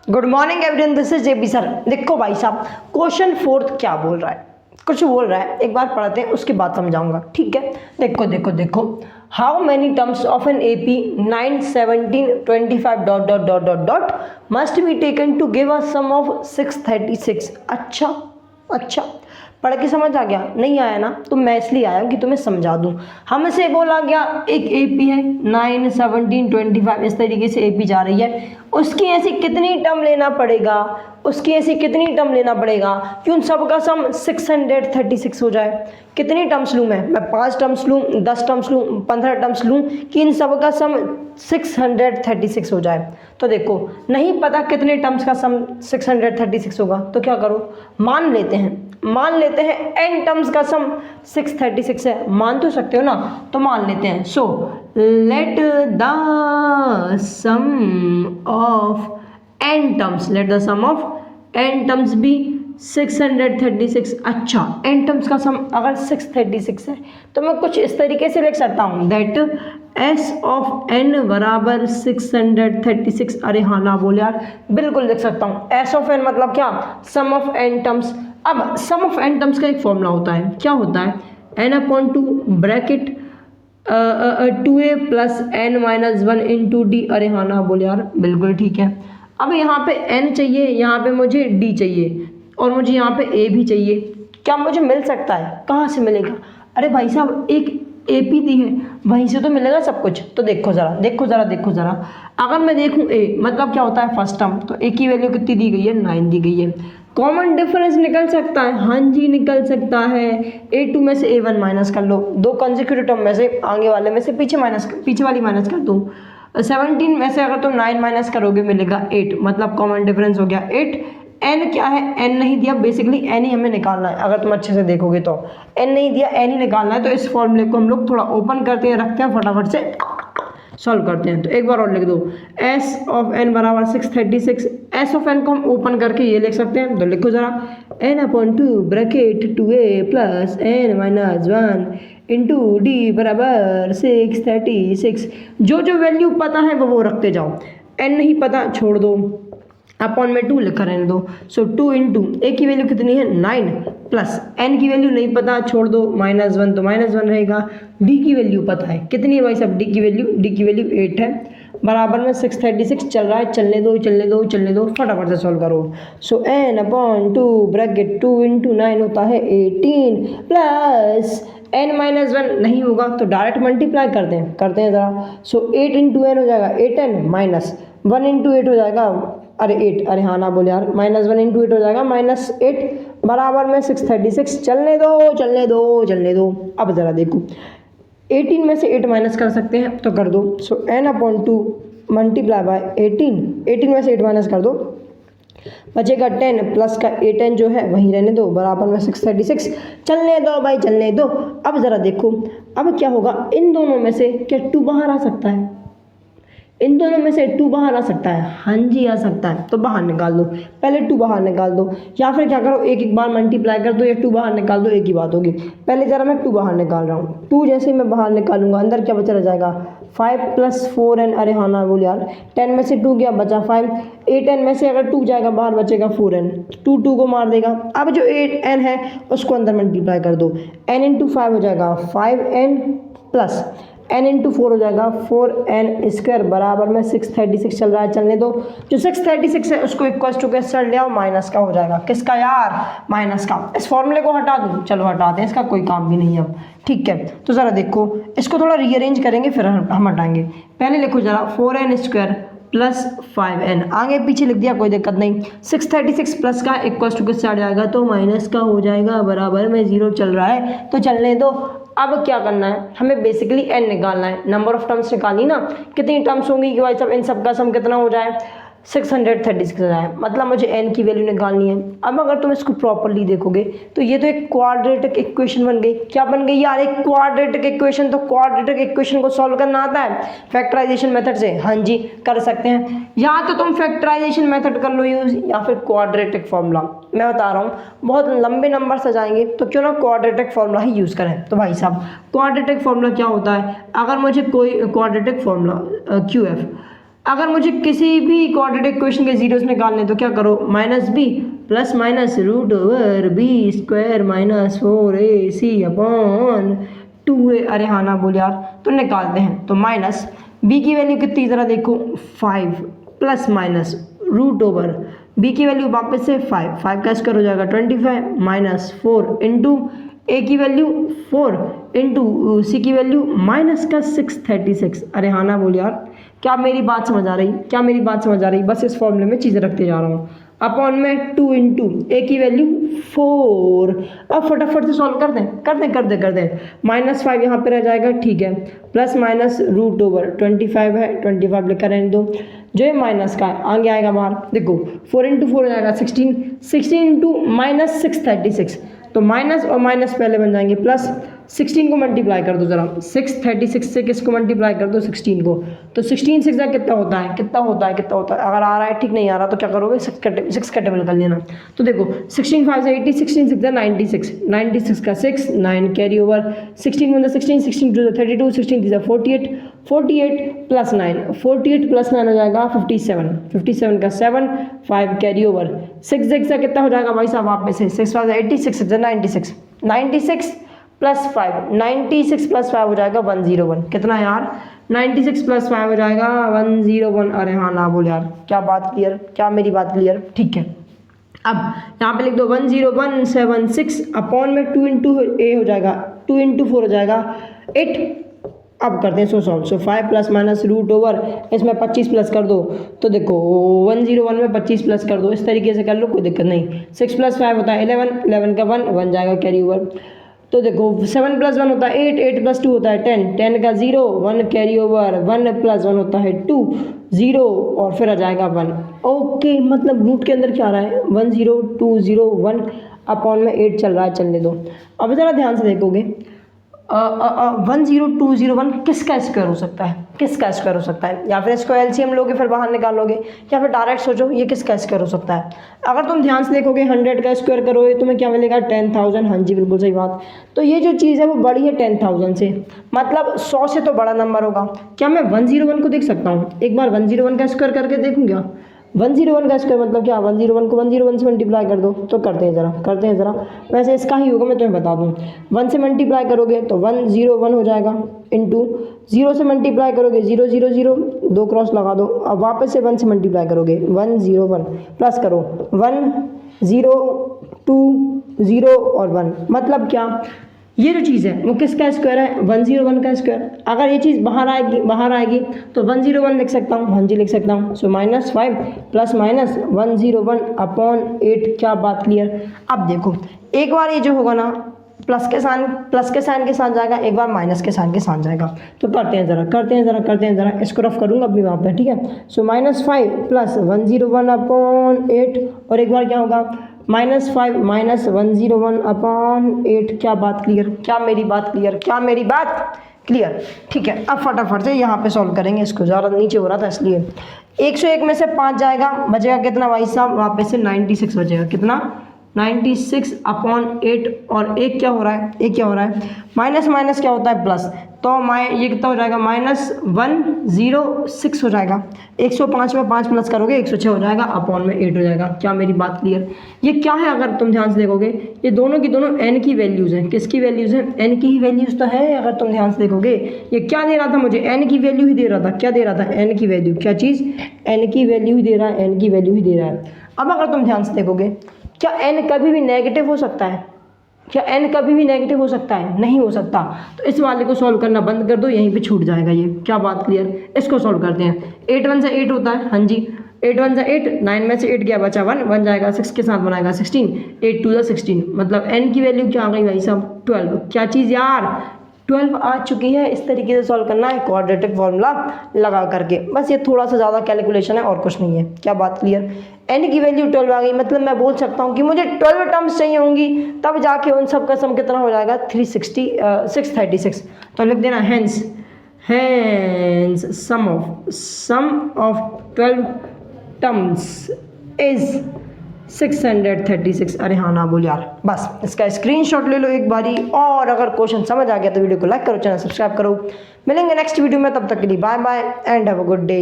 Good morning everyone, this is JB sir. देखो भाई साहब, क्वेश्चन फोर्थ क्या बोल रहा है, कुछ बोल रहा है, एक बार पढ़ते हैं उसके बाद समझाऊंगा। ठीक है, देखो देखो देखो, how many terms of an AP 9 17 25 dot dot dot dot dot must be taken to give a sum of 636। अच्छा अच्छा, पढ़ के समझ आ गया? नहीं आया ना, तो मैं इसलिए आया कि तुम्हें समझा दूं। हमसे बोला गया एक एपी है 9 17 25, इस तरीके से एपी जा रही है, उसकी ऐसी कितनी टर्म लेना पड़ेगा, उसकी ऐसी कितनी टर्म लेना पड़ेगा कि उन सब का सम 636 हो जाए। कितनी टर्म्स लूँ मैं 5 टर्म्स लूँ, 10 टर्म्स लूँ, 15 टर्म्स लूँ कि इन सब का सम 636 हो जाए। तो देखो, नहीं पता कितने टर्म्स का सम 636 होगा, तो क्या करो, मान लेते हैं n टर्म्स का सम 636 है। मान तो सकते हो ना, तो मान लेते हैं। So let the sum of n terms, let the sum of n terms be 636। अच्छा, n टर्म्स का सम अगर 636 है तो मैं कुछ इस तरीके से लिख सकता हूँ, दैट s ऑफ n बराबर 636। अरे हाँ ना बोल यार, बिल्कुल लिख सकता हूँ। s ऑफ n मतलब क्या, सम ऑफ n टर्म्स। अब सम ऑफ n टर्म्स का एक फॉर्मूला होता है, क्या होता है, n/2 bracket 2a plus n minus 1 into D. अरे हाँ ना बोल यार, बिल्कुल ठीक है। अब यहाँ पे n चाहिए, यहाँ पे मुझे d चाहिए, और मुझे यहाँ पे a भी चाहिए। क्या मुझे मिल सकता है? कहाँ से मिलेगा? अरे भाई साहब, एक AP दी है, वहीं से तो मिलेगा सब कुछ। तो देखो ज़रा, अगर मैं देखूँ a मतलब क्या होता है, फर्स्ट टर्म, तो a की वैल्यू कितनी दी गई है, 9 दी गई है। कॉमन डिफरेंस निकल सकता है, हाँ जी निकल सकता है। A2 में से A1 माइनस कर लो, दो कंसेक्यूटिव टर्म में से आगे वाले में से पीछे वाली माइनस कर दो। 17 में से अगर तुम 9 माइनस करोगे मिलेगा 8, मतलब कॉमन डिफरेंस हो गया 8। n क्या है, n नहीं दिया, बेसिकली n ही हमें निकालना है। अगर तुम अच्छे से देखोगे तो n नहीं दिया, n ही निकालना है। तो इस फॉर्मूले को हम लोग थोड़ा ओपन करते हैं, रखते हैं, फटाफट से सॉल्व करते हैं। तो एक बार और लिख दो, s ऑफ n बराबर 636। s ऑफ n को हम ओपन करके ये लिख सकते हैं, तो लिखो जरा, n/2 bracket 2a plus n minus 1 into D बराबर 636। जो जो वैल्यू पता है वो रखते जाओ, n नहीं पता छोड़ दो, अपॉन में 2 लिखा रहने दो। सो 2 इंटू ए की वैल्यू कितनी है, 9, प्लस n की वैल्यू नहीं पता, छोड़ दो, -1 तो -1 रहेगा। d की वैल्यू पता है, कितनी है भाई साहब, d की वैल्यू 8 है, बराबर में 636 चल रहा है। चलने दो, फटाफट से सॉल्व करो। सो n/2 ब्रैकेट 2 इंटू 9 होता है 18, प्लस n माइनस 1 नहीं होगा तो डायरेक्ट मल्टीप्लाई करते हैं ज़रा। सो 8 इंटू n हो जाएगा 8n, माइनस 1 इंटू 8 हो जाएगा, अरे 8, अरे हाँ ना बोले यार, -1 इंटू 8 हो जाएगा -8, बराबर में 636। चलने दो। अब ज़रा देखो, 18 में से 8 माइनस कर सकते हैं, तो कर दो। सो n/2 मल्टीप्लाई बाय 18 में से 8 माइनस कर दो, बचेगा 10, प्लस का 8n जो है वहीं रहने दो, बराबर में 636। चलने दो भाई, चलने दो। अब ज़रा देखो, अब क्या होगा, इन दोनों में से क्या 2 बाहर आ सकता है? इन दोनों में से 2 बाहर आ सकता है? हाँ जी आ सकता है, तो बाहर निकाल दो, पहले 2 बाहर निकाल दो, या फिर क्या करो, एक बार मल्टीप्लाई कर दो या 2 बाहर निकाल दो, एक ही बात होगी। पहले ज़रा मैं 2 बाहर निकाल रहा हूँ, 2 जैसे मैं बाहर निकालूंगा, अंदर क्या बचा रह जाएगा, 5 प्लस 4n। अरे हाँ ना बोल यार, 10 में से 2 गया, बचा 5, 8n में से अगर 2 जाएगा बाहर बचेगा 4n, 2 को मार देगा। अब जो 8n है उसको अंदर मल्टीप्लाई कर दो, n इंटू 5 हो जाएगा 5n, प्लस n इंटू 4 हो जाएगा 4n स्क्वायर, बराबर में 636 चल रहा है। चलने दो, जो 636 है उसको इक्वल टू के सर ले आओ, माइनस का हो जाएगा, किसका यार, माइनस का। इस फॉर्मूले को हटा दूँ, चलो हटाते हैं, इसका कोई काम भी नहीं है अब। ठीक है, तो ज़रा देखो, इसको थोड़ा रीअरेंज करेंगे फिर हम हटाएंगे। पहले लिखो ज़रा, 4n स्क्वायर प्लस 5n, आगे पीछे लिख दिया, कोई दिक्कत नहीं। 636 प्लस का इक्वल टू किससे आ जाएगा, तो माइनस का हो जाएगा, बराबर में 0 चल रहा है, तो चलने दो। अब क्या करना है, हमें बेसिकली n निकालना है, नंबर ऑफ टर्म्स निकालनी ना, कितनी टर्म्स होंगी कि भाई साहब इन सब का सम कितना हो जाए, 636 हो जाए, मतलब मुझे n की वैल्यू निकालनी है। अब अगर तुम इसको प्रॉपरली देखोगे तो ये तो एक क्वाड्रेटिक इक्वेशन बन गई। क्या बन गई यार, एक क्वाड्रेटिक इक्वेशन। तो क्वाड्रेटिक इक्वेशन को सॉल्व करना आता है फैक्टराइजेशन मेथड से? हाँ जी कर सकते हैं, या तो तुम फैक्टराइजेशन मेथड कर लो यूज, या फिर क्वाड्रेटिक फॉर्मूला। मैं बता रहा हूँ बहुत लंबे नंबर आ जाएंगे, तो क्यों ना क्वाड्रेटिक फॉर्मूला ही यूज़ करें। तो भाई साहब क्वाड्रेटिक फॉर्मूला क्या होता है, अगर मुझे कोई क्वाड्रेटिक फॉर्मूला QF अगर मुझे किसी भी क्वाड्रेटिक इक्वेशन के जीरोस निकालने तो क्या करो, minus b plus minus root over b square minus 4ac upon 2a। अरे हाँ ना बोल यार, तो निकालते हैं। तो माइनस बी की वैल्यू कितनी ज़रा देखो 5 plus minus root over b की वैल्यू वापस से 5 का स्क्वायर हो जाएगा 25 माइनस 4 इंटू ए की वैल्यू 4 इंटू सी की वैल्यू माइनस का 636। अरे हाँ ना बोल यार, क्या मेरी बात समझ आ रही, क्या मेरी बात समझ आ रही? बस इस फॉर्मूले में चीज़ें रखते जा रहा हूँ। अपॉन में 2 इंटू ए की वैल्यू 4। अब फटाफट से सॉल्व कर दें। -5 यहाँ पे रह जाएगा, ठीक है, प्लस माइनस रूट ओवर 25 है, 25 लिखा रहने दो। जो ये माइनस का है आगे आएगा बाहर, देखो 4 इंटू 4 हो जाएगा 16 इंटू माइनस 636। तो माइनस और माइनस पहले बन जाएंगे प्लस। 16 को मल्टीप्लाई कर दो जरा, 636 से किसको मल्टीप्लाई कर दो 16 को। तो 16 6 कितना होता है, कितना होता है, कितना होता है? अगर आ रहा है ठीक, नहीं आ रहा तो क्या करोगे 6 का टेबल कर लेना। तो देखो 16 5 से 80, 16 6 96, 96 का 6 9 कैरी ओवर 16 1 16, 16 2 32, 16 3 48, 48 प्लस 9, 48 प्लस 9 हो जाएगा 57, 57 का 7 5 कैरी ओवर 6 6 का कितना हो जाएगा भाई साहब आप में से 6 5 86 96, 96 प्लस 5, 96 प्लस 5 हो जाएगा 101। कितना यार 96 प्लस 5 हो जाएगा 101। अरे हाँ ना बोल यार, क्या बात क्लियर, क्या मेरी बात क्लियर? ठीक है, अब यहाँ पे लिख दो 10176 अपॉन में 2 इंटू ए हो जाएगा, 2 इंटू 4 हो जाएगा 8। अब करते हैं सो 5 प्लस माइनस रूट ओवर इसमें 25 प्लस कर दो। तो देखो 101 में 25 प्लस कर दो, इस तरीके से कर लो, कोई दिक्कत नहीं। 6 प्लस 5 होता है 11, 11 का 1 जाएगा कैरी ओवर। तो देखो 7 प्लस 1 होता है 8, 8 प्लस 2 होता है 10, 10 का 0 1 कैरी ओवर 1 प्लस 1 होता है 2 0 और फिर आ जाएगा 1। ओके, मतलब रूट के अंदर क्या आ रहा है 10201 अपॉन में 8 चल रहा है, चलने दो। अब ज़रा ध्यान से देखोगे 10201 किसका स्क्वायर हो सकता है, किसका स्क्वायर हो सकता है? या फिर इसको एलसीएम लोगे फिर बाहर निकालोगे, या फिर डायरेक्ट सोचो ये किसका स्क्वायर हो सकता है। अगर तुम ध्यान से देखोगे 100 का स्क्वायर करोगे तुम्हें क्या मिलेगा 10,000। हाँ जी बिल्कुल सही बात। तो ये जो चीज़ है वो बड़ी है 10,000 से, मतलब 100 से तो बड़ा नंबर होगा। क्या मैं 101 को देख सकता हूँ? एक बार 101 का स्क्वायर करके देखूँ क्या? 101 का स्क्वायर मतलब क्या, 101 को 101 से मल्टीप्लाई कर दो। तो करते हैं ज़रा, वैसे इसका ही होगा, मैं तुम्हें बता दूँ। 1 से मल्टीप्लाई करोगे तो 101 हो जाएगा, इंटू 0 से मल्टीप्लाई करोगे 0 0 0 2 क्रॉस लगा दो। अब वापस से 1 से मल्टीप्लाई करोगे 101 प्लस करो 1 0 2 0 और 1, मतलब क्या, ये जो चीज़ है वो किसका स्क्वायर है 101 का स्क्वायर। अगर ये चीज़ बाहर आएगी तो 101 लिख सकता हूँ, हाँ जी लिख सकता हूँ। सो -5 प्लस माइनस 101 अपॉन 8। क्या बात क्लियर? अब देखो एक बार ये जो होगा ना प्लस के साइन के साथ जाएगा, एक बार माइनस के साइन के साथ जाएगा। तो करते हैं ज़रा, इसको रफ करूँगा अपनी वहाँ पे, ठीक है। सो -5 प्लस 101 अपॉन 8 और एक बार क्या होगा -5 माइनस 101 अपॉन 8। क्या बात क्लियर, क्या मेरी बात क्लियर, क्या मेरी बात क्लियर? ठीक है, अब फटाफट से यहाँ पे सॉल्व करेंगे इसको, ज़्यादा नीचे हो रहा था इसलिए। 101 में से 5 जाएगा, बचेगा कितना भाई साहब? वहाँ पे से 96 बचेगा। कितना? 96 अपॉन 8 और एक क्या हो रहा है माइनस माइनस क्या होता है प्लस। तो ये कितना हो जाएगा -106 हो जाएगा। 105 में 5 प्लस करोगे 106 हो जाएगा, अपॉन में 8 हो जाएगा। क्या मेरी बात क्लियर? ये क्या है अगर तुम ध्यान से देखोगे ये दोनों की दोनों n की वैल्यूज़ हैं। किसकी वैल्यूज़ हैं? n की ही वैल्यूज़ तो है। अगर तुम ध्यान से देखोगे ये क्या दे रहा था मुझे, n की वैल्यू ही दे रहा था। क्या दे रहा था? n की वैल्यू। क्या चीज़? n की वैल्यू ही दे रहा है, n की वैल्यू ही दे रहा है। अब अगर तुम ध्यान से देखोगे क्या n कभी भी नेगेटिव हो सकता है? क्या n कभी भी नेगेटिव हो सकता है? नहीं हो सकता। तो इस वाले को सॉल्व करना बंद कर दो, यहीं पे छूट जाएगा ये। क्या बात क्लियर? इसको सॉल्व करते हैं। 8 1 से 8 होता है, हाँ जी 8 1 से 8, 9 में से 8 गया बचा 1 जाएगा 6 के साथ बनाएगा 16, 8 2 16, मतलब n की वैल्यू क्या आ गई भाई साहब 12। क्या चीज़ यार 12 आ चुकी है। इस तरीके से सॉल्व करना है क्वाड्रेटिक फॉर्मूला लगा करके, बस ये थोड़ा सा ज़्यादा कैलकुलेशन है और कुछ नहीं है। क्या बात क्लियर? n की वैल्यू 12 आ गई, मतलब मैं बोल सकता हूँ कि मुझे 12 टर्म्स चाहिए होंगी, तब जाके उन सब का सम कितना हो जाएगा 636। तो लिख देना hence sum of 12 terms is 636। अरे हाँ ना बोल यार, बस इसका स्क्रीनशॉट ले लो एक बारी। और अगर क्वेश्चन समझ आ गया तो वीडियो को लाइक करो, चैनल सब्सक्राइब करो। मिलेंगे नेक्स्ट वीडियो में, तब तक के लिए bye bye and have a good day.